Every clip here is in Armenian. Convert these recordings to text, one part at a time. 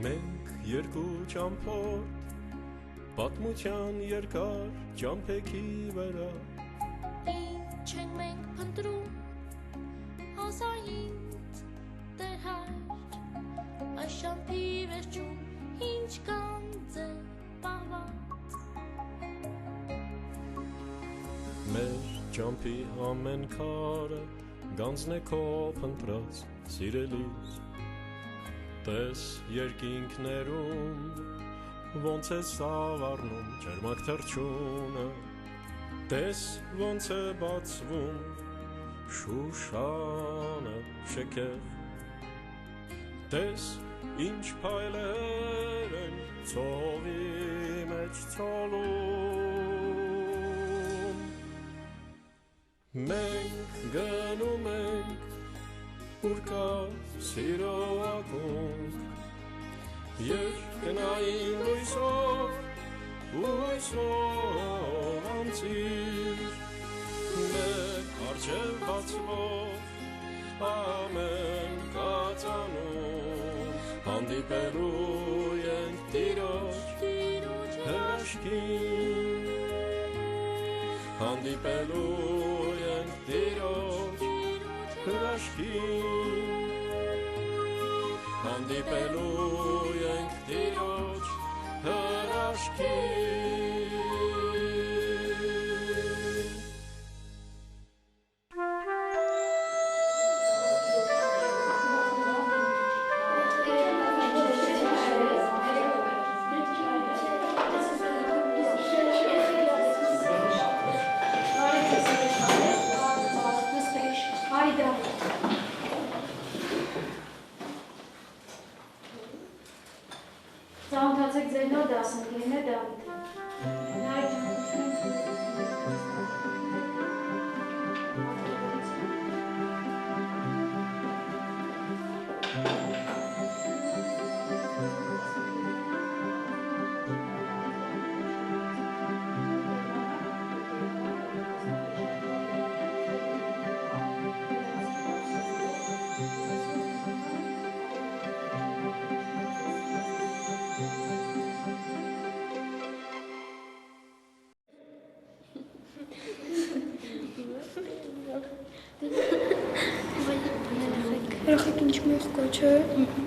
Մենք երկու ճամփորդ պատմության երկար ճամփեքի վրա Ինչ ենք մենք փնտրում հազարից դեր հայր Այս ճամփի վերջում ինչ կանձ է պահված Մեր ճամփի ամեն քարը գանձն է քո փնտրած սիրելիս Տես երկինքներում ոնց է սավառնում ջերմակ թռչունը Տես ոնց է բացվում շուշանը շքեղ Տես ինչ փայլեր են ցողի մեջ ցոլում Մենք գնում ենք Ուր կա սիրո ակունք Երկնային լույսով անցիր Մեկ արջև բացվող ամեն կածանում Հանդիպելու ենք տիրոջ հրաշքին Հանդիպելու ենք տիրոջ հրաշքին Հանդիպելու ենք տիրոջ հրաշքին Ծանոթացեք ձեր նոր դասընկերն է Դավիթ։ Երեխեք ինչ մեծ կոչ է։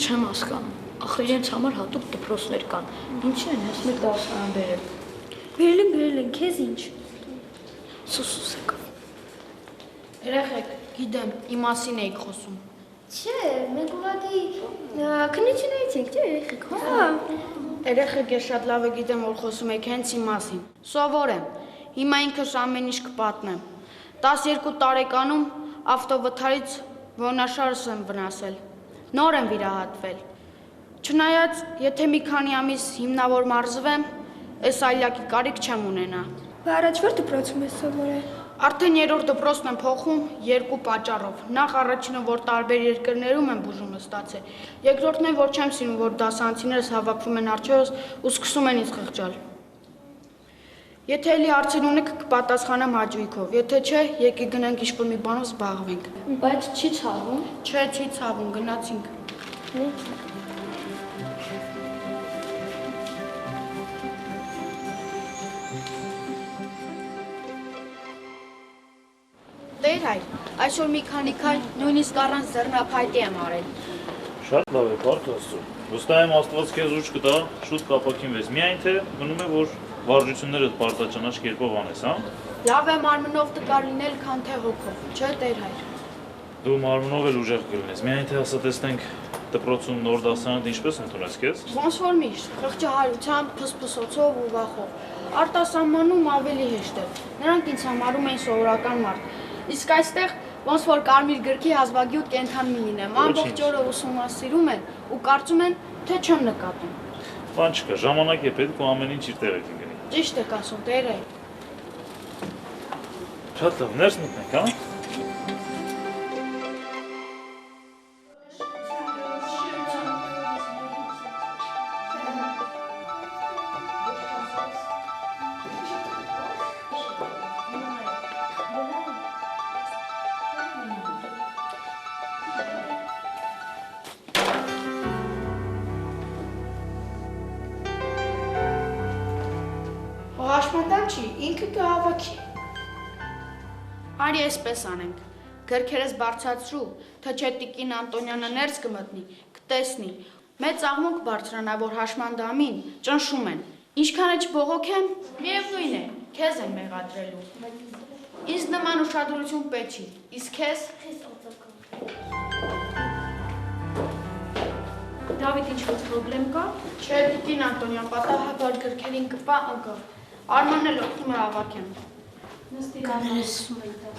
Չեմ հասկանում։ Ախր իրենց համար հատուկ դպրոցներ կան։ Ինչի են հենց մեր դասարան բերել։ Բերել են, քեզ ինչ։ Սուսուս եկա։ Երեխեք, գիտեմ, իմ մասին էիք խոսում։ Չէ, մենք ուղղակի քննությունից ենք, չէ, երեխեք։ Հա։ Երեխեք, ես շատ լավ գիտեմ, որ խոսում եք հենց իմ մասին։ Սովոր եմ։ Հիմա ինքս ամեն ինչ կպատմեմ։ 12 տարեկանում ավտովթարից Որնաշարս եմ վնասել, նոր եմ վիրահատվել, չնայած, եթե մի քանի ամիս հիմնավոր մարզվեմ, ես այլյակի կարիք չեմ ունենա։ Բա առաջ որ դպրոցում ես սովորել։ Արդեն երրորդ դպրոցն եմ փոխում երկու պատճառով, նախ առաջինը, որ տարբեր երկրներում եմ բուժումը ստացել, երկրորդն է, որ չեմ սիրում, որ դասարանցիներս հավաքվում են առջևս ու սկսում են ինձ խղճալ։ Եթե էլի հարցեր ունեք, կպատասխանեմ հաճույքով, եթե չէ, եկի գնանք ինչ-որ մի բանով զբաղվենք։ Բայց չի ցավում։ Չէ, չի ցավում, գնացինք։ Տեր հայր, այսօր մի քանի քայլ նույնիսկ առանց ձեռնափայտի եմ արել։ Շատ լավ է, բարդ Աստծո։ Վստահ եմ Աստված քեզ ուժ կտա, շուտ կապակինվես։ Միայն թե մնում է, որ վարժություններդ պարտաճանաչ կերպով անես, հա։ Լավ է մարմնով տկար լինել, քան թե հոգով, չէ Տեր հայր։ Դու մարմնով էլ ուժեղ կլինես։ Միայն թե ասա տեսնենք դպրոցում նոր դասարանդ ինչպես ընդունես քեզ։ Ոնց որ միշտ, խղճահարությամբ, փսփսոցով ու վախով։ Արտասահմանում ավելի հեշտ է։ Նրանք ինձ համարում էին սովորական մարդ։ Իսկ այստեղ ոնց որ կարմիր գրքի հազվագյուտ կենդան մի լինեմ, ամբողջ օրը ուսումնասիրում են ու կարծում են, թե չեմ նկատում։ Բան չկա, ժամանակ է պետք ու ամեն ինչ իր տեղը կգնի։ Ճիշտ եք ասում, Տեր հայր։ Շատ լավ, ներս մտնենք, հա։ հաշմանդամ չի, ինքը կհավաքի։ Արի այսպես անենք, գրքերս բարձրացրու, թե չէ տիկին Անտոնյանը ներս կմտնի, կտեսնի, մեծ աղմուկ բարձրանա, որ հաշմանդամին ճնշում են, ինչքան է չբողոքեմ, միևնույն է, քեզ են մեղադրելու։ Ինձ նման ուշադրություն պետք չի, իսկ քեզ… Դավիթ, ինչ-որ պրոբլեմ կա։ Չէ, տիկին Անտոնյան, պատահաբար գրքերին կպա ընկա, Արմանն էլ օգնում է հավաքեմ։ Նստիր ամենեսում եք դա։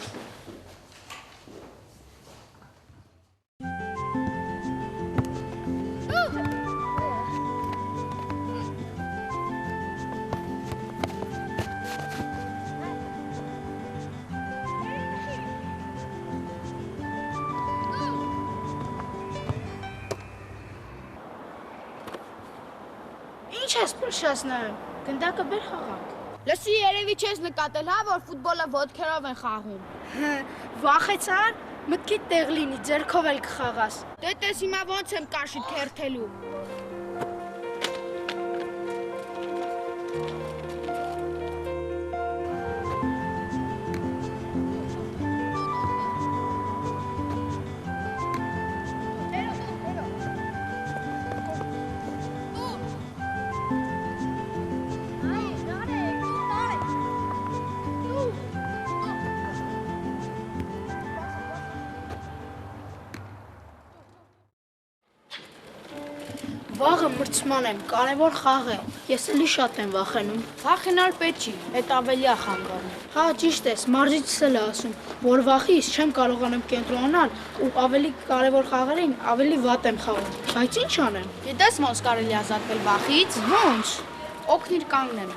Ինչ ես փշացնում։ Գնդակը բեր խաղանք։ Լսի, երևի չես նկատել, հա, որ ֆուտբոլը ոտքերով են խաղում։ Վախեցար, մտքիդ տեղ լինի, ձեռքով էլ կխաղաս։ Դե տես հիմա ոնց եմ կաշիտ քերթելու։ Վաղը մրցման եմ, կարևոր խաղ է։ Ես էլի շատ եմ վախենում։ Վախենալ պետք չի, այդ ավելի է խանգարում։ Հա, ճիշտ ես, մարզիչս էլ է ասում, որ վախից չեմ կարողանում կենտրոնանալ ու ավելի կարևոր խաղերին ավելի վատ եմ խաղում։ Բայց ինչ անեմ։ Գիտես ոնց կարելի ազատվել վախից։ Ոնց։ Օգնիր կանգնեմ։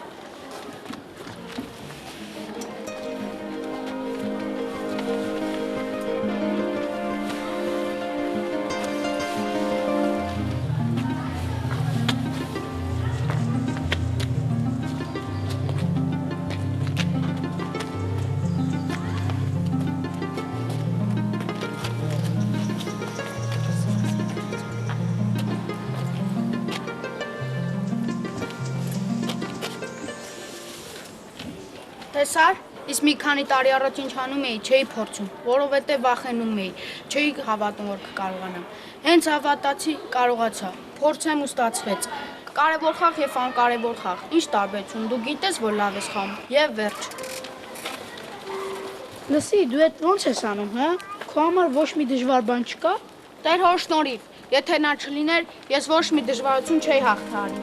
Տեսար, իսկ մի քանի տարի առաջ ինչ անում էի, չէի փորձում, որովհետև վախենում էի, չէի հավատում, որ կկարողանամ։ Հենց հավատացի, կարողացա, փորձեմ ու ստացվեց։ Կարևոր խաղ եւ անկարևոր խաղ, ինչ տարբերություն, դու գիտես, որ լավ ես խաղում, եւ վերջ։ Լսի, դու այդ ոնց ես անում, հա։ Քո համար ոչ մի դժվար բան չկա։ Տեր հոր շնորհիվ, եթե նա չլիներ, ես ոչ մի դժվարություն չէի հաղթահարի։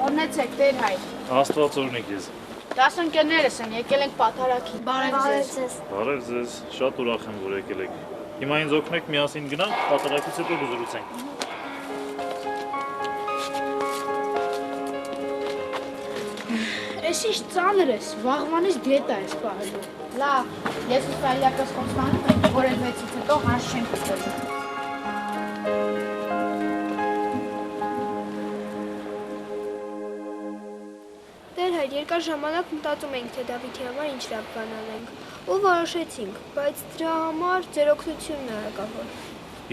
Օրնեցեք, Տեր հայր։ Աստված օրհնի քեզ։ Դասընկերներս են, եկել ենք պատարագի։ Բարև ձեզ։ Բարև ձեզ, շատ ուրախ եմ, որ եկել եք։ Հիմա ինձ օգնեք միասին գնանք, պատարագից հետո կզրուցենք։ Էս ինչ ծանր ես, վաղվանից դիետա ես պահելու։ Լավ, ես Իսրայելակս խոստանում եմ, որ այդ վեցից հետո հանց չեմ կստելու։ Տեր հայր, երկար ժամանակ մտածում էինք, թե Դավիթի համար ինչ լավ բան անենք ու որոշեցինք, բայց դրա համար ձեր օգնությունն է հարկավոր։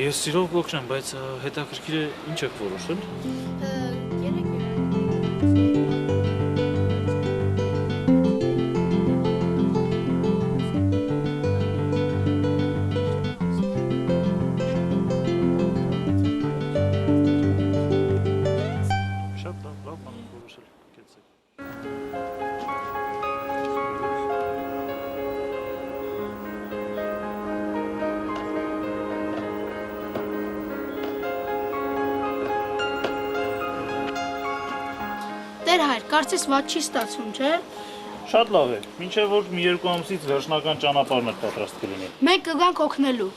Ես սիրով կօգնեմ, բայց հետաքրքիր է ինչ եք որոշել։ Շատ լավ բան եք որոշել, կեցեք։ Տեր հայր, կարծես ված չի ստացվում, չէ։ Շատ լավ է, մինչև որ մի երկու ամսից վերջնական ճանապարհն է պատրաստ կլինի։ Մենք կգանք օգնելու։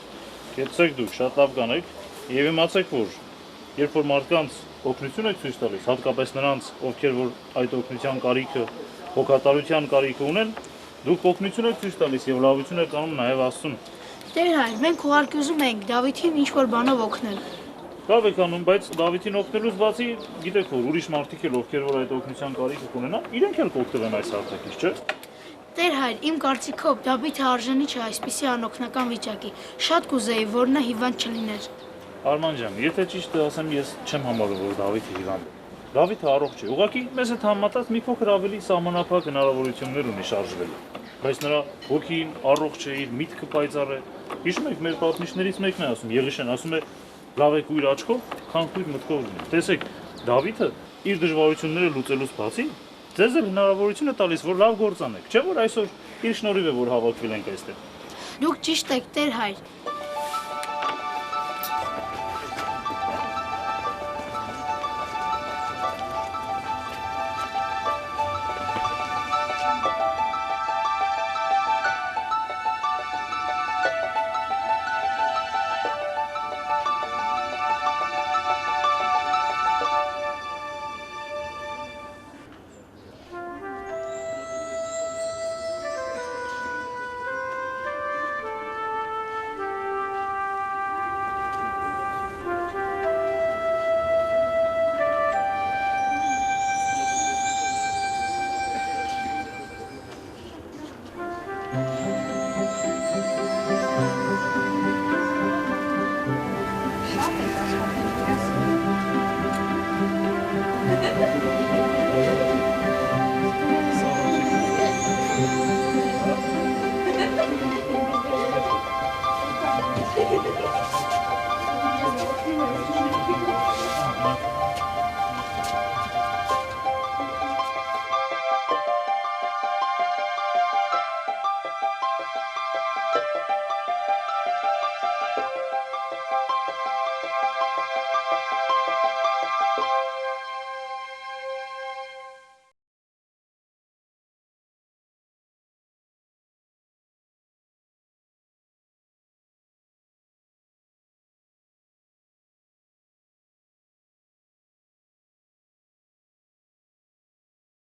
Կեցեք դուք, շատ լավ կանեք եւ իմացեք, որ երբ որ մարդկանց օգնություն եք ցույց տալիս, հատկապես նրանց, ովքեր որ այդ օգնության կարիքը, հոգատարության կարիքը ունեն, դուք օգնություն եք ցույց տալիս եւ լավություն եք անում նաեւ Աստծուն։ Տեր հայր, մենք ուղարկում ենք Դավիթին ինչ-որ բանով օգնել։ Լավ եք անում, բայց Դավիթին օգնելուց բացի գիտեք որ ուրիշ մարդիկ էլ ովքեր որ այդ օգնության կարիքը կունենան, իրենք էլ կօգտվեն այս հարթակից, չէ՞։ Տեր հայր, իմ կարծիքով Դավիթը արժանի չէ այսպիսի անօգնական վիճակի։ Շատ կուզեի, որ նա հիվանդ չլիներ։ Արման ջան, եթե ճիշտը ասեմ, ես չեմ համարում, որ Դավիթը հիվանդ է։ Դավիթը առողջ է։ Ուղղակի մեզ հետ համեմատած մի փոքր ավելի սահմանափակ հնարավորություններ ունի շարժվելու։ Բայց նրա հոգին առողջ է, իր միտքը պայծառ է։ Հիշում եք, մեր պատմիչներից մեկն է ասում, Եղիշեն ասում է. «Լավ է կույր աչքով, քան կույր մտքով լինի»։ Տեսեք, Դավիթը իր դժվարությունները լուծելուց բացի ձեզ էլ հնարավորություն է տալիս, որ լավ գործ անեք։ Չէ՞ որ այսօր իր շնորհիվ է, որ հավաքվել ենք այստեղ։ Դուք ճիշտ եք, Տեր հայր։